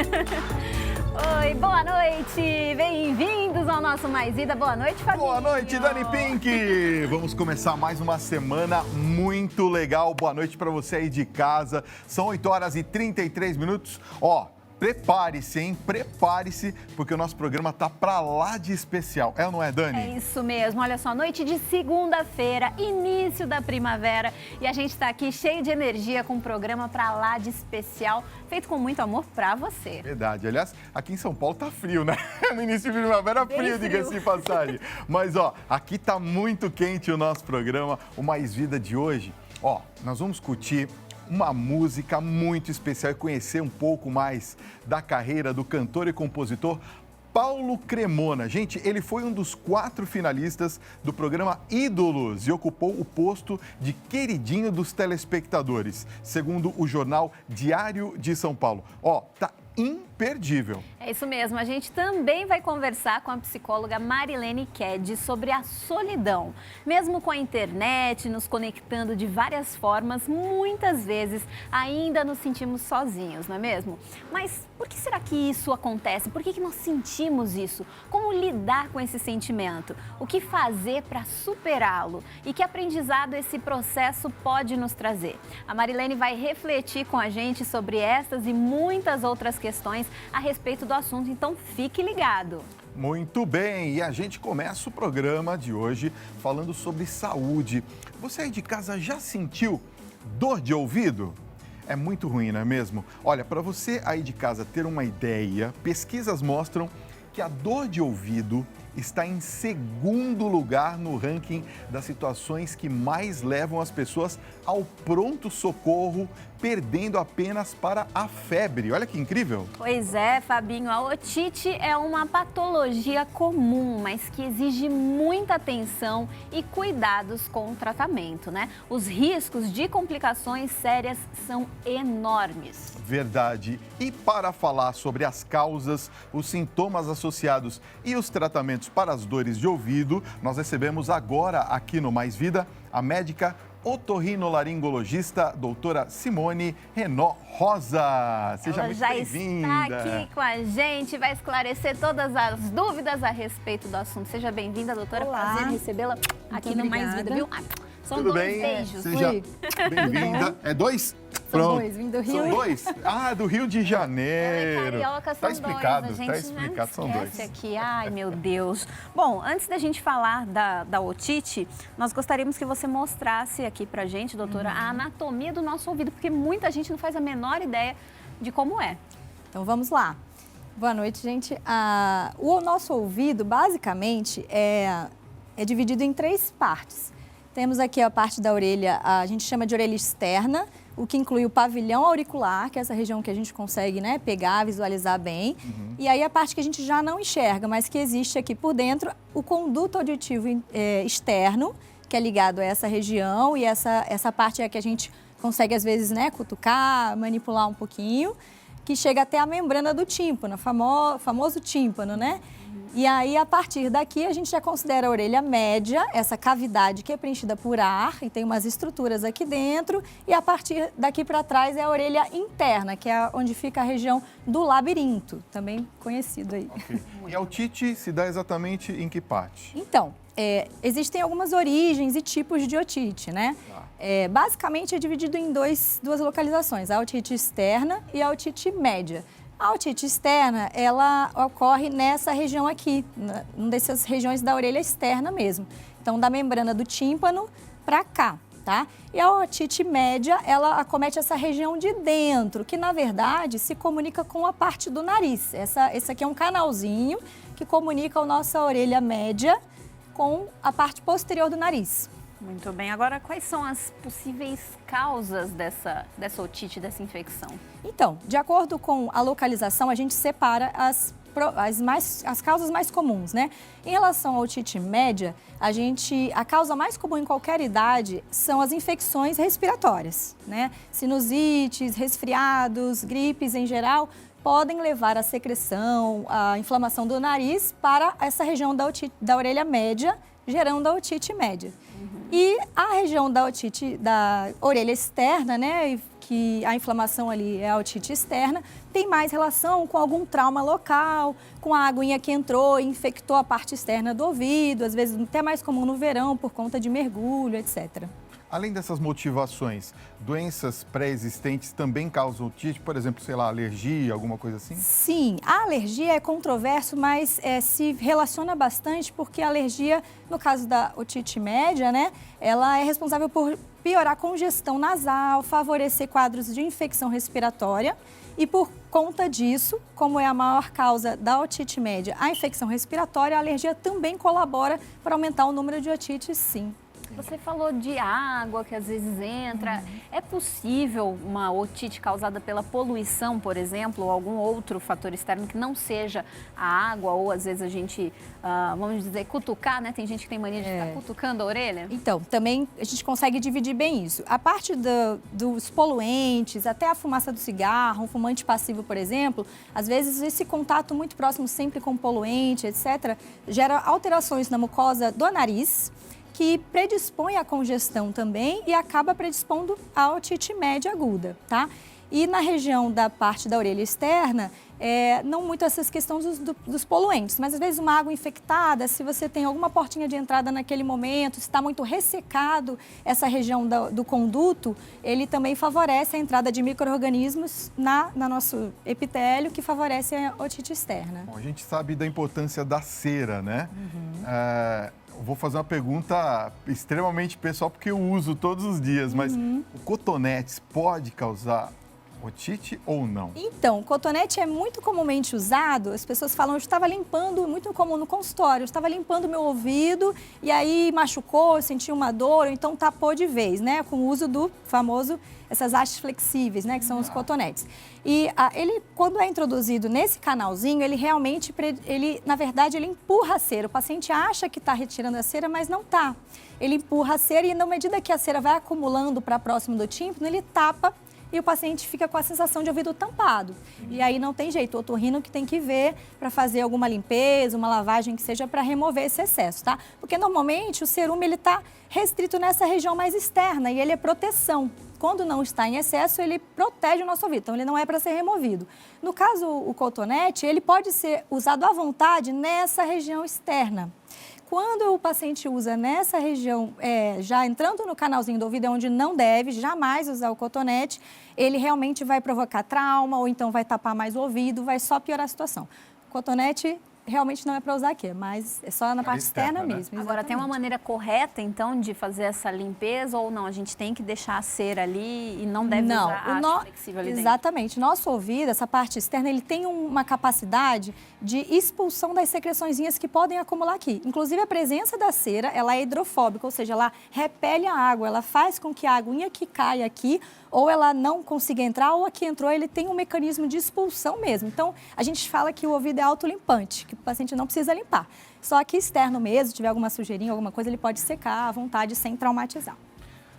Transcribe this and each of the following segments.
Oi, boa noite! Bem-vindos ao nosso Mais Vida. Boa noite, Fabinho. Boa noite, Dani Pink! Vamos começar mais uma semana muito legal. Boa noite para você aí de casa. São 8h33. Prepare-se, hein? Prepare-se, porque o nosso programa tá pra lá de especial. É ou não é, Dani? É isso mesmo. Olha só, noite de segunda-feira, início da primavera. E a gente tá aqui cheio de energia com um programa pra lá de especial, feito com muito amor pra você. Verdade. Aliás, aqui em São Paulo tá frio, né? No início de primavera, frio, diga-se de passagem. Mas, aqui tá muito quente o nosso programa. O Mais Vida de hoje, nós vamos discutir uma música muito especial e conhecer um pouco mais da carreira do cantor e compositor Paulo Cremona. Gente, ele foi um dos 4 finalistas do programa Ídolos e ocupou o posto de queridinho dos telespectadores, segundo o jornal Diário de São Paulo. Tá imperdível. É isso mesmo, a gente também vai conversar com a psicóloga Marilene Ked sobre a solidão. Mesmo com a internet nos conectando de várias formas, muitas vezes ainda nos sentimos sozinhos, não é mesmo? Mas por que será que isso acontece? Por que nós sentimos isso? Como lidar com esse sentimento? O que fazer para superá-lo? E que aprendizado esse processo pode nos trazer? A Marilene vai refletir com a gente sobre estas e muitas outras questões a respeito do assunto, então fique ligado. Muito bem, e a gente começa o programa de hoje falando sobre saúde. Você aí de casa já sentiu dor de ouvido? É muito ruim, não é mesmo? Olha, para você aí de casa ter uma ideia, pesquisas mostram que a dor de ouvido está em segundo lugar no ranking das situações que mais levam as pessoas ao pronto-socorro, perdendo apenas para a febre. Olha que incrível! Pois é, Fabinho, a otite é uma patologia comum, mas que exige muita atenção e cuidados com o tratamento, né? Os riscos de complicações sérias são enormes. Verdade. E para falar sobre as causas, os sintomas associados e os tratamentos para as dores de ouvido, nós recebemos agora aqui no Mais Vida a médica otorrinolaringologista doutora Simone Renaud Rosa. Seja muito bem-vinda. Ela já está aqui com a gente, vai esclarecer todas as dúvidas a respeito do assunto. Seja bem-vinda, doutora. Olá. Prazer recebê-la aqui no Mais Vida, viu? São Tudo 2 bem? beijos. Seja bem-vinda. É 2? Pronto. São 2, vim do Rio. São 2? Do Rio de Janeiro. Ela é carioca, são Tá explicado, 2. A gente, tá explicado, são 2. esquece aqui. Ai, meu Deus. Bom, antes da gente falar da otite, nós gostaríamos que você mostrasse aqui pra gente, doutora, a anatomia do nosso ouvido, porque muita gente não faz a menor ideia de como é. Então, vamos lá. Boa noite, gente. O nosso ouvido, basicamente, é dividido em 3 partes. Temos aqui a parte da orelha, a gente chama de orelha externa, o que inclui o pavilhão auricular, que é essa região que a gente consegue, né, pegar, visualizar bem. E aí a parte que a gente já não enxerga, mas que existe aqui por dentro, o conduto auditivo externo, que é ligado a essa região, e essa parte é que a gente consegue, às vezes, né, cutucar, manipular um pouquinho, que chega até a membrana do tímpano, famoso tímpano, né? E aí, a partir daqui, a gente já considera a orelha média, essa cavidade que é preenchida por ar e tem umas estruturas aqui dentro. E a partir daqui para trás é a orelha interna, que é onde fica a região do labirinto, também conhecido aí. Okay. E a otite se dá exatamente em que parte? Então, existem algumas origens e tipos de otite, né? Basicamente, é dividido em duas localizações, a otite externa e a otite média. A otite externa, ela ocorre nessa região aqui, numa dessas regiões da orelha externa mesmo. Então, da membrana do tímpano para cá, tá? E a otite média, ela acomete essa região de dentro, que na verdade se comunica com a parte do nariz. Esse aqui é um canalzinho que comunica a nossa orelha média com a parte posterior do nariz. Muito bem. Agora, quais são as possíveis causas dessa otite, dessa infecção? Então, de acordo com a localização, a gente separa as causas mais comuns, né? Em relação à otite média, a causa mais comum em qualquer idade são as infecções respiratórias, né? Sinusites, resfriados, gripes em geral, podem levar à secreção, à inflamação do nariz para essa região da orelha média, gerando a otite média. E a região da otite da orelha externa, né, que a inflamação ali é a otite externa, tem mais relação com algum trauma local, com a aguinha que entrou e infectou a parte externa do ouvido, às vezes até mais comum no verão por conta de mergulho, etc. Além dessas motivações, doenças pré-existentes também causam otite? Por exemplo, sei lá, alergia, alguma coisa assim? Sim, a alergia é controverso, mas se relaciona bastante porque a alergia, no caso da otite média, né, ela é responsável por piorar a congestão nasal, favorecer quadros de infecção respiratória e por conta disso, como é a maior causa da otite média, a infecção respiratória, a alergia também colabora para aumentar o número de otites, sim. Você falou de água que às vezes entra. É possível uma otite causada pela poluição, por exemplo, ou algum outro fator externo que não seja a água, ou às vezes a gente, vamos dizer, cutucar, né? Tem gente que tem mania de ficar cutucando a orelha. Então, também a gente consegue dividir bem isso. A parte dos poluentes, até a fumaça do cigarro, um fumante passivo, por exemplo, às vezes esse contato muito próximo sempre com poluente, etc., gera alterações na mucosa do nariz, que predispõe à congestão também e acaba predispondo à otite média aguda, tá? E na região da parte da orelha externa, não muito essas questões dos poluentes, mas às vezes uma água infectada, se você tem alguma portinha de entrada naquele momento, se está muito ressecado essa região do conduto, ele também favorece a entrada de micro-organismos no nosso epitélio, que favorece a otite externa. Bom, a gente sabe da importância da cera, né? Vou fazer uma pergunta extremamente pessoal, porque eu uso todos os dias, mas o cotonete pode causar otite ou não? Então, o cotonete é muito comumente usado, as pessoas falam, eu estava limpando, muito comum no consultório, eu estava limpando meu ouvido e aí machucou, eu senti uma dor, ou então tapou de vez, né? Com o uso do famoso, essas hastes flexíveis, né? Que são os cotonetes. E ele, quando é introduzido nesse canalzinho, ele realmente, na verdade, ele empurra a cera. O paciente acha que está retirando a cera, mas não está. Ele empurra a cera e, na medida que a cera vai acumulando para próximo do tímpano, ele tapa e o paciente fica com a sensação de ouvido tampado. E aí não tem jeito, o otorrino que tem que ver para fazer alguma limpeza, uma lavagem que seja para remover esse excesso, tá? Porque normalmente o cerume ele está restrito nessa região mais externa e ele é proteção. Quando não está em excesso, ele protege o nosso ouvido, então ele não é para ser removido. No caso, o cotonete, ele pode ser usado à vontade nessa região externa. Quando o paciente usa nessa região, já entrando no canalzinho do ouvido, é onde não deve jamais usar o cotonete, ele realmente vai provocar trauma ou então vai tapar mais o ouvido, vai só piorar a situação. O cotonete realmente não é para usar aqui, mas é só na parte externa, né? Mesmo. Agora, tem uma maneira correta, então, de fazer essa limpeza ou não? A gente tem que deixar a cera ali e não deve usar a haste flexível ali dentro? Exatamente. Nosso ouvido, essa parte externa, ele tem uma capacidade de expulsão das secreçõezinhas que podem acumular aqui. Inclusive, a presença da cera, ela é hidrofóbica, ou seja, ela repele a água, ela faz com que a aguinha que cai aqui ou ela não consiga entrar, ou a que entrou, ele tem um mecanismo de expulsão mesmo. Então, a gente fala que o ouvido é autolimpante, que o paciente não precisa limpar. Só que externo mesmo, se tiver alguma sujeirinha, alguma coisa, ele pode secar à vontade sem traumatizar.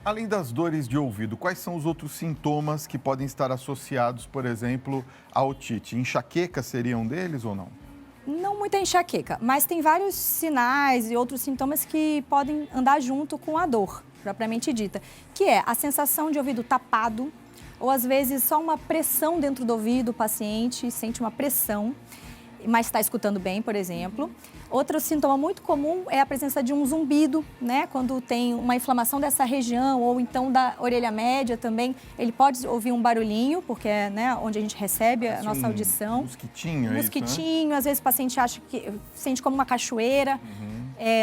Além das dores de ouvido, quais são os outros sintomas que podem estar associados, por exemplo, à otite? Enxaqueca seria um deles ou não? Não muita enxaqueca, mas tem vários sinais e outros sintomas que podem andar junto com a dor, propriamente dita, que é a sensação de ouvido tapado, ou às vezes só uma pressão dentro do ouvido, o paciente sente uma pressão, mas está escutando bem, por exemplo. Outro sintoma muito comum é a presença de um zumbido, né? Quando tem uma inflamação dessa região ou então da orelha média também, ele pode ouvir um barulhinho, porque é, né, onde a gente recebe a nossa audição. Mosquitinho, mosquitinho, né? Às vezes o paciente acha que sente como uma cachoeira.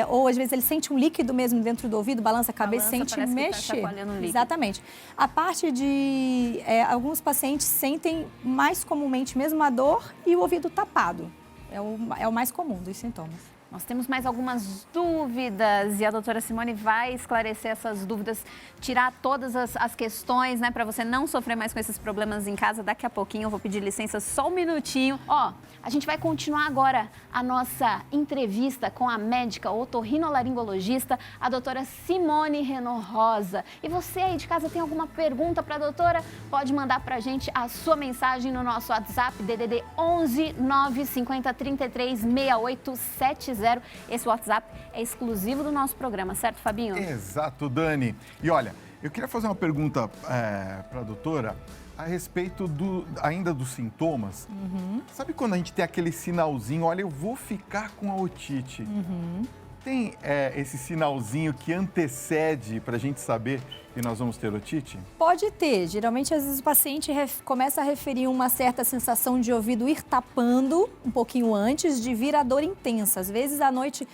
Ou às vezes ele sente um líquido mesmo dentro do ouvido, balança a cabeça, sente mexer. Exatamente. A parte de alguns pacientes sentem mais comumente mesmo a dor e o ouvido tapado. É o mais comum dos sintomas. Nós temos mais algumas dúvidas e a doutora Simone vai esclarecer essas dúvidas, tirar todas as questões, né, para você não sofrer mais com esses problemas em casa. Daqui a pouquinho eu vou pedir licença só um minutinho. Ó, a gente vai continuar agora a nossa entrevista com a médica otorrinolaringologista, a doutora Simone Renaud Rosa. E você aí de casa tem alguma pergunta para a doutora? Pode mandar para a gente a sua mensagem no nosso WhatsApp, DDD 11 950 33 68 70. 3220-1013. Esse WhatsApp é exclusivo do nosso programa, certo, Fabinho? Exato, Dani. E olha, eu queria fazer uma pergunta para a doutora a respeito ainda dos sintomas. Sabe quando a gente tem aquele sinalzinho, olha, eu vou ficar com a otite? Tem esse sinalzinho que antecede para a gente saber que nós vamos ter otite? Pode ter. Geralmente, às vezes, o paciente começa a referir uma certa sensação de ouvido ir tapando um pouquinho antes de vir a dor intensa. Às vezes, à noite,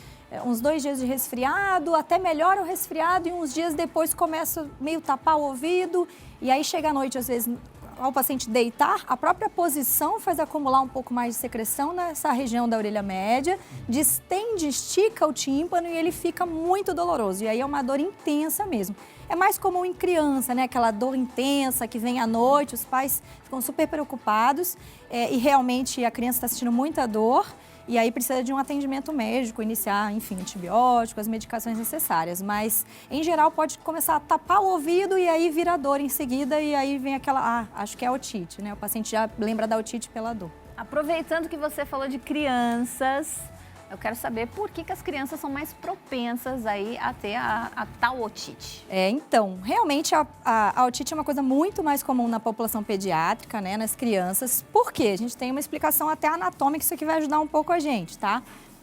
uns 2 dias de resfriado, até melhora o resfriado e uns dias depois começa meio tapar o ouvido. E aí, chega à noite, às vezes, ao paciente deitar, a própria posição faz acumular um pouco mais de secreção nessa região da orelha média, distende, estica o tímpano e ele fica muito doloroso. E aí é uma dor intensa mesmo. É mais comum em criança, né? Aquela dor intensa que vem à noite, os pais ficam super preocupados e realmente a criança está sentindo muita dor. E aí precisa de um atendimento médico, iniciar, enfim, antibióticos, as medicações necessárias. Mas, em geral, pode começar a tapar o ouvido e aí vira dor em seguida e aí vem aquela, acho que é otite, né? O paciente já lembra da otite pela dor. Aproveitando que você falou de crianças, eu quero saber por que as crianças são mais propensas aí a ter a tal otite. Então, realmente a otite é uma coisa muito mais comum na população pediátrica, né, nas crianças. Por quê? A gente tem uma explicação até anatômica, isso aqui vai ajudar um pouco a gente, tá?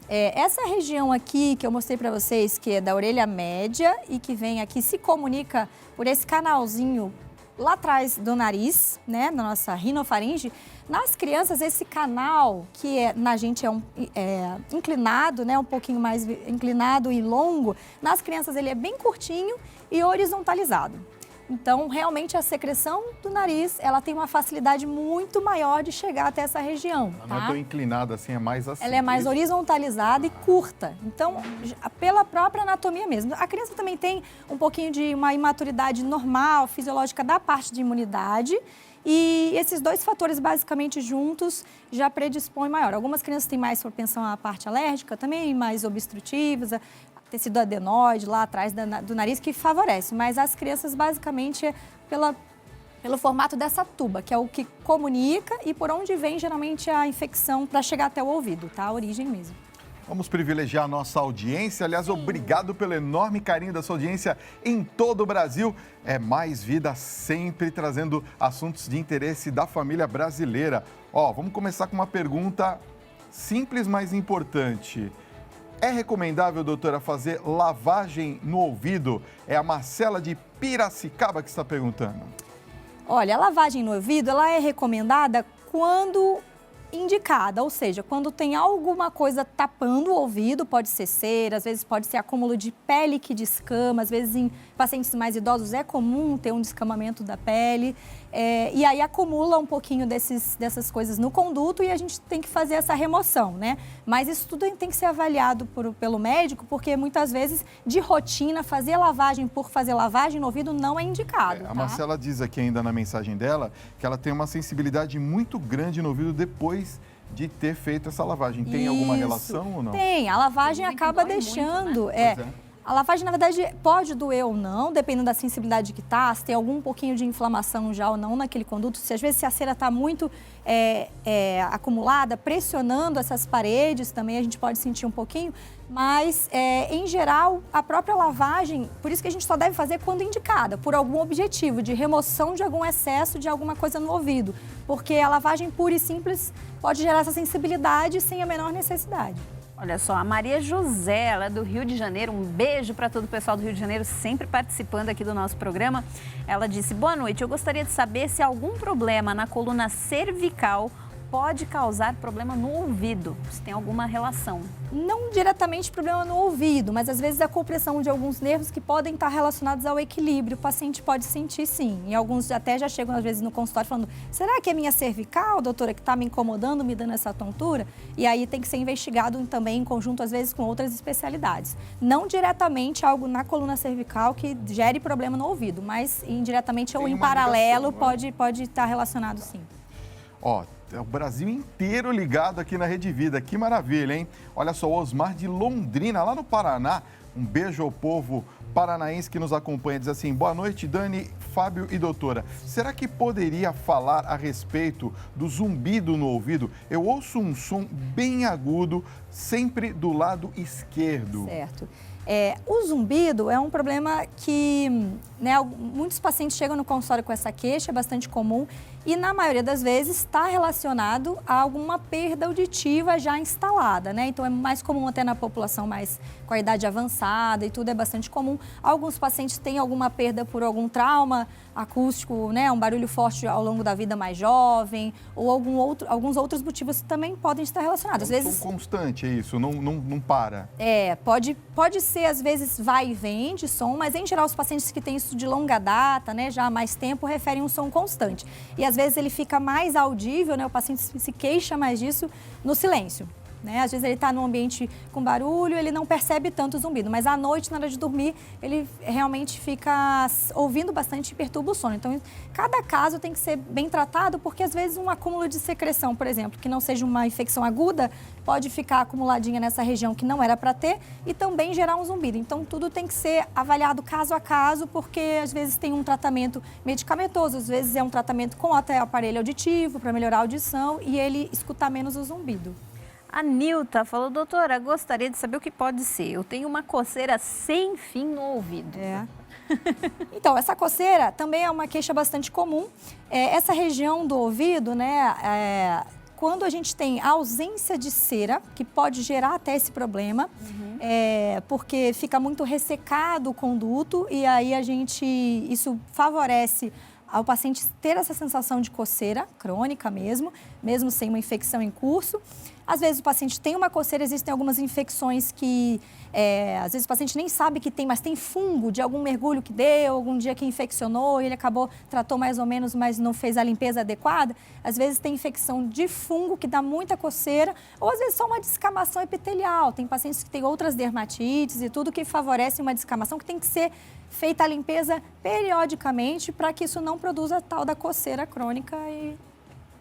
Essa região aqui que eu mostrei para vocês, que é da orelha média e que vem aqui, se comunica por esse canalzinho lá atrás do nariz, né, na nossa rinofaringe. Nas crianças, esse canal, que na gente é inclinado, né, um pouquinho mais inclinado e longo, nas crianças ele é bem curtinho e horizontalizado. Então, realmente, a secreção do nariz, ela tem uma facilidade muito maior de chegar até essa região. Ela não é tão inclinada assim, é mais assim. Ela é mais horizontalizada e curta. Então, pela própria anatomia mesmo. A criança também tem um pouquinho de uma imaturidade normal, fisiológica da parte de imunidade. E esses 2 fatores, basicamente, juntos, já predispõem maior. Algumas crianças têm mais propensão à parte alérgica também, mais obstrutivas, tecido adenoide lá atrás do nariz, que favorece. Mas as crianças, basicamente, é pelo formato dessa tuba, que é o que comunica e por onde vem, geralmente, a infecção para chegar até o ouvido, tá? A origem mesmo. Vamos privilegiar a nossa audiência. Aliás, obrigado pelo enorme carinho da sua audiência em todo o Brasil. É Mais Vida, sempre trazendo assuntos de interesse da família brasileira. Vamos começar com uma pergunta simples, mas importante. É recomendável, doutora, fazer lavagem no ouvido? É a Marcela de Piracicaba que está perguntando. Olha, a lavagem no ouvido, ela é recomendada quando indicada, ou seja, quando tem alguma coisa tapando o ouvido, pode ser cera, às vezes pode ser acúmulo de pele que descama, às vezes em pacientes mais idosos é comum ter um descamamento da pele, e aí acumula um pouquinho dessas coisas no conduto e a gente tem que fazer essa remoção, né? Mas isso tudo tem que ser avaliado pelo médico, porque muitas vezes, de rotina, fazer lavagem por fazer lavagem no ouvido não é indicado. A Marcela diz aqui ainda na mensagem dela que ela tem uma sensibilidade muito grande no ouvido depois de ter feito essa lavagem. Tem alguma relação ou não? Tem, a lavagem acaba deixando. Muito, né? A lavagem, na verdade, pode doer ou não, dependendo da sensibilidade que está, se tem algum pouquinho de inflamação já ou não naquele conduto, se às vezes se a cera está muito acumulada, pressionando essas paredes também, a gente pode sentir um pouquinho, mas, em geral, a própria lavagem, por isso que a gente só deve fazer quando indicada, por algum objetivo de remoção de algum excesso de alguma coisa no ouvido, porque a lavagem pura e simples pode gerar essa sensibilidade sem a menor necessidade. Olha só, a Maria José, ela é do Rio de Janeiro, um beijo para todo o pessoal do Rio de Janeiro, sempre participando aqui do nosso programa. Ela disse, boa noite, eu gostaria de saber se há algum problema na coluna cervical pode causar problema no ouvido, se tem alguma relação. Não diretamente problema no ouvido, mas às vezes a compressão de alguns nervos que podem estar relacionados ao equilíbrio. O paciente pode sentir sim. E alguns até já chegam às vezes no consultório falando, será que é minha cervical, doutora, que está me incomodando, me dando essa tontura? E aí tem que ser investigado também em conjunto, às vezes, com outras especialidades. Não diretamente algo na coluna cervical que gere problema no ouvido, mas indiretamente ou em paralelo pode estar relacionado sim. É o Brasil inteiro ligado aqui na Rede Vida. Que maravilha, hein? Olha só, o Osmar de Londrina, lá no Paraná. Um beijo ao povo paranaense que nos acompanha, diz assim: boa noite, Dani, Fábio e doutora. Será que poderia falar a respeito do zumbido no ouvido? Eu ouço um som bem agudo, sempre do lado esquerdo. Certo. O zumbido é um problema que, né, muitos pacientes chegam no consultório com essa queixa, é bastante comum, e na maioria das vezes está relacionado a alguma perda auditiva já instalada, né? Então é mais comum até na população mais com a idade avançada e tudo, é bastante comum. Alguns pacientes têm alguma perda por algum trauma acústico, né? Um barulho forte ao longo da vida mais jovem, ou alguns outros motivos também podem estar relacionados. Às vezes constante, é isso, não para. Pode ser, às vezes, vai e vem de som, mas em geral os pacientes que têm isso de longa data, né, já há mais tempo, referem um som constante. E às vezes ele fica mais audível, né, o paciente se queixa mais disso no silêncio. Né? Às vezes ele está num ambiente com barulho, ele não percebe tanto o zumbido, mas à noite, na hora de dormir, ele realmente fica ouvindo bastante e perturba o sono. Então, cada caso tem que ser bem tratado, porque às vezes um acúmulo de secreção, por exemplo, que não seja uma infecção aguda, pode ficar acumuladinha nessa região que não era para ter e também gerar um zumbido. Então, tudo tem que ser avaliado caso a caso, porque às vezes tem um tratamento medicamentoso, às vezes é um tratamento com até aparelho auditivo para melhorar a audição e ele escutar menos o zumbido. A Nilta falou: doutora, gostaria de saber o que pode ser. Eu tenho uma coceira sem fim no ouvido. Então, essa coceira também é uma queixa bastante comum. Essa região do ouvido, né, quando a gente tem a ausência de cera, que pode gerar até esse problema, porque fica muito ressecado o conduto e aí isso favorece ao paciente ter essa sensação de coceira crônica mesmo sem uma infecção em curso. Às vezes o paciente tem uma coceira, existem algumas infecções que, às vezes o paciente nem sabe que tem, mas tem fungo de algum mergulho que deu, algum dia que infeccionou, e ele tratou mais ou menos, mas não fez a limpeza adequada. Às vezes tem infecção de fungo que dá muita coceira, ou às vezes só uma descamação epitelial. Tem pacientes que têm outras dermatites e tudo que favorece uma descamação que tem que ser feita a limpeza periodicamente para que isso não produza tal da coceira crônica e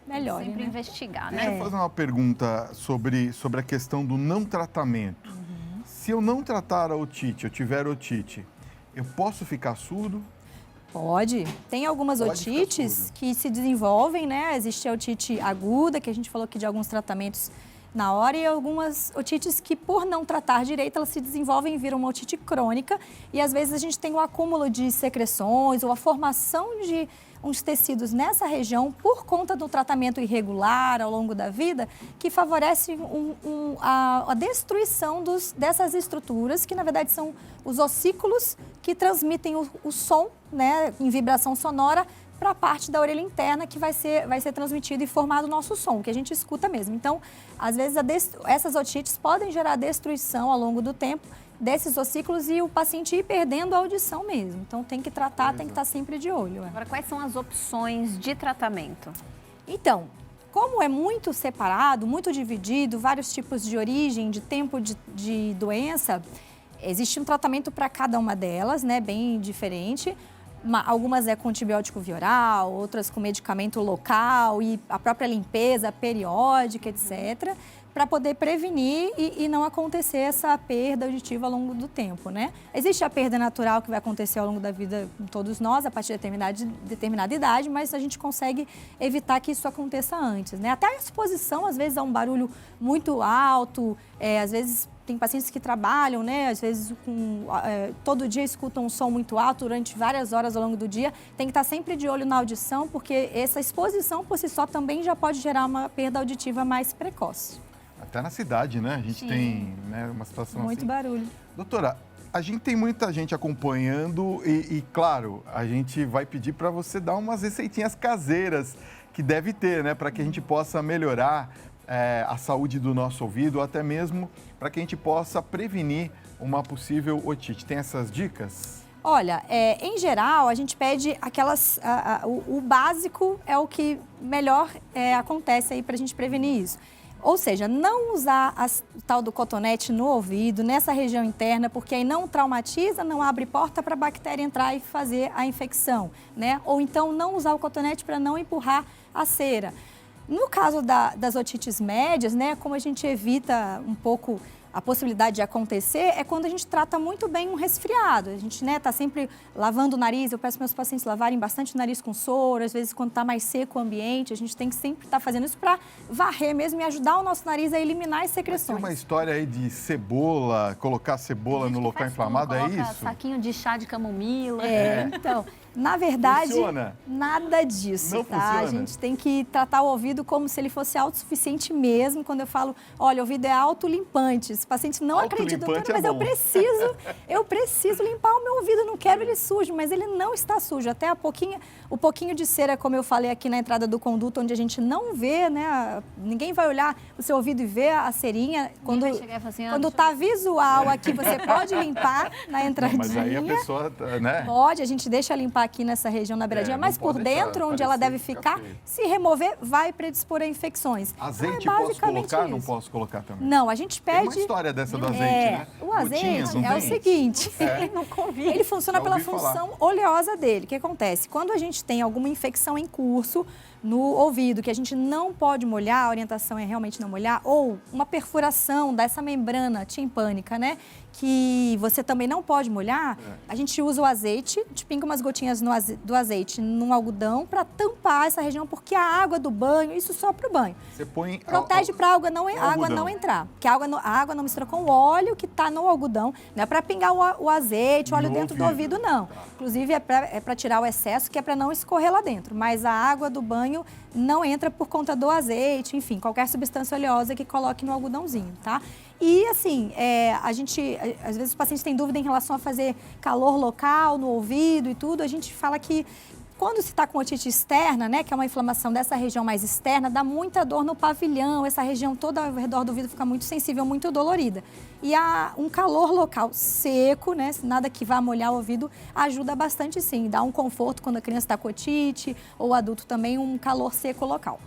melhore. Sempre investigar, né? Deixa eu fazer uma pergunta sobre a questão do não tratamento. Se eu não tratar a otite, eu tiver otite, eu posso ficar surdo? Pode. Tem algumas otites que se desenvolvem, né? Existe a otite aguda, que a gente falou aqui de alguns tratamentos na hora, e algumas otites que, por não tratar direito, elas se desenvolvem e viram uma otite crônica. E às vezes a gente tem um acúmulo de secreções ou a formação de uns tecidos nessa região por conta do tratamento irregular ao longo da vida, que favorece a destruição dessas estruturas, que na verdade são os ossículos que transmitem o som, né, em vibração sonora, para a parte da orelha interna, que vai ser transmitido e formado o nosso som, que a gente escuta mesmo. Então, às vezes, essas otites podem gerar destruição ao longo do tempo desses ossículos e o paciente ir perdendo a audição mesmo. Então, tem que tratar, tem que estar sempre de olho. Agora, quais são as opções de tratamento? Então, como é muito separado, muito dividido, vários tipos de origem, de tempo de doença, existe um tratamento para cada uma delas, né, bem diferente. Algumas com antibiótico via oral, outras com medicamento local e a própria limpeza periódica, etc., para poder prevenir e não acontecer essa perda auditiva ao longo do tempo, né? Existe a perda natural que vai acontecer ao longo da vida com todos nós, a partir de determinada idade, mas a gente consegue evitar que isso aconteça antes, né? Até a exposição, às vezes, a um barulho muito alto, às vezes tem pacientes que trabalham, né? Às vezes todo dia escutam um som muito alto durante várias horas ao longo do dia. Tem que estar sempre de olho na audição, porque essa exposição por si só também já pode gerar uma perda auditiva mais precoce. Até na cidade, né? A gente tem, né, uma situação muito assim. Barulho. Doutora, a gente tem muita gente acompanhando e claro, a gente vai pedir para você dar umas receitinhas caseiras que deve ter, né? Para que a gente possa melhorar a saúde do nosso ouvido, ou até mesmo para que a gente possa prevenir uma possível otite. Tem essas dicas? Olha, em geral, a gente pede o básico é o que melhor acontece aí para a gente prevenir isso. Ou seja, não usar o tal do cotonete no ouvido, nessa região interna, porque aí não traumatiza, não abre porta para a bactéria entrar e fazer a infecção, né? Ou então não usar o cotonete para não empurrar a cera. No caso das otites médias, né, como a gente evita um pouco a possibilidade de acontecer é quando a gente trata muito bem um resfriado. A gente, né, tá sempre lavando o nariz. Eu peço para meus pacientes lavarem bastante o nariz com soro. Às vezes, quando está mais seco o ambiente, a gente tem que sempre estar fazendo isso para varrer mesmo e ajudar o nosso nariz a eliminar as secreções. Tem uma história aí de cebola, colocar cebola no local inflamado, é isso? Saquinho de chá de camomila. Então, na verdade, Funciona? nada disso, Não tá? funciona? A gente tem que tratar o ouvido como se ele fosse autossuficiente mesmo. Quando eu falo, olha, o ouvido é autolimpante. Esse paciente não acredita, doutora, mas eu preciso limpar o meu ouvido, não quero ele sujo, mas ele não está sujo. Até o pouquinho de cera, como eu falei aqui na entrada do conduto, onde a gente não vê, né? Ninguém vai olhar o seu ouvido e ver a cerinha. Quando está visual aqui, você pode limpar na entradinha. Mas aí a pessoa, né? Pode, a gente deixa limpar aqui nessa região na beiradinha, mas por dentro, onde ela deve ficar, se remover, vai predispor a infecções. Azeite Então, posso colocar? Não posso colocar também? Não, a gente pede... Tem uma história dessa do azeite, né? O azeite Gotinhas, não é o tem? seguinte, Não convém. ele funciona Já pela ouvi falar. função oleosa dele. O que acontece? Quando a gente tem alguma infecção em curso no ouvido, que a gente não pode molhar, a orientação é realmente não molhar, ou uma perfuração dessa membrana timpânica, né? Que você também não pode molhar, a gente usa o azeite, a gente pinga umas gotinhas do azeite num algodão para tampar essa região, porque a água do banho, isso só para o banho. Você põe... Protege para a água não algodão. entrar. Porque a água não mistura com o óleo que está no algodão. Não é para pingar o azeite, o óleo No dentro do ouvido. ouvido, não. Inclusive, é para tirar o excesso, que é para não escorrer lá dentro. Mas a água do banho não entra por conta do azeite, enfim, qualquer substância oleosa que coloque no algodãozinho, tá? E, assim, às vezes os pacientes têm dúvida em relação a fazer calor local no ouvido e tudo. A gente fala que quando se está com otite externa, né, que é uma inflamação dessa região mais externa, dá muita dor no pavilhão, essa região toda ao redor do ouvido fica muito sensível, muito dolorida. E um calor local seco, né, nada que vá molhar o ouvido, ajuda bastante sim, dá um conforto quando a criança está com otite ou o adulto também, um calor seco local.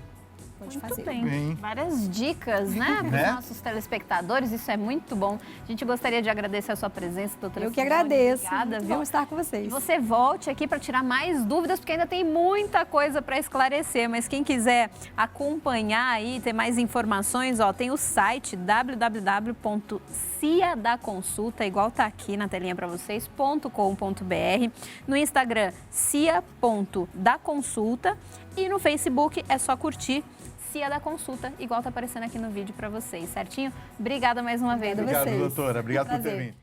Pode Muito fazer. bem. Várias dicas, né, para os nossos telespectadores. Isso é muito bom. A gente gostaria de agradecer a sua presença, doutora. Eu que Simone. agradeço. Obrigada, Muito viu? bom estar com vocês. E você volte aqui para tirar mais dúvidas, porque ainda tem muita coisa para esclarecer. Mas quem quiser acompanhar aí, ter mais informações, ó, tem o site www.ciadaconsulta, igual tá aqui na telinha para vocês, .com.br. No Instagram, cia.daconsulta. E no Facebook é só curtir Cia da Consulta, igual tá aparecendo aqui no vídeo para vocês, certinho? Obrigada mais uma vez. Obrigado, vocês. doutora. Obrigado por ter Prazer. vindo.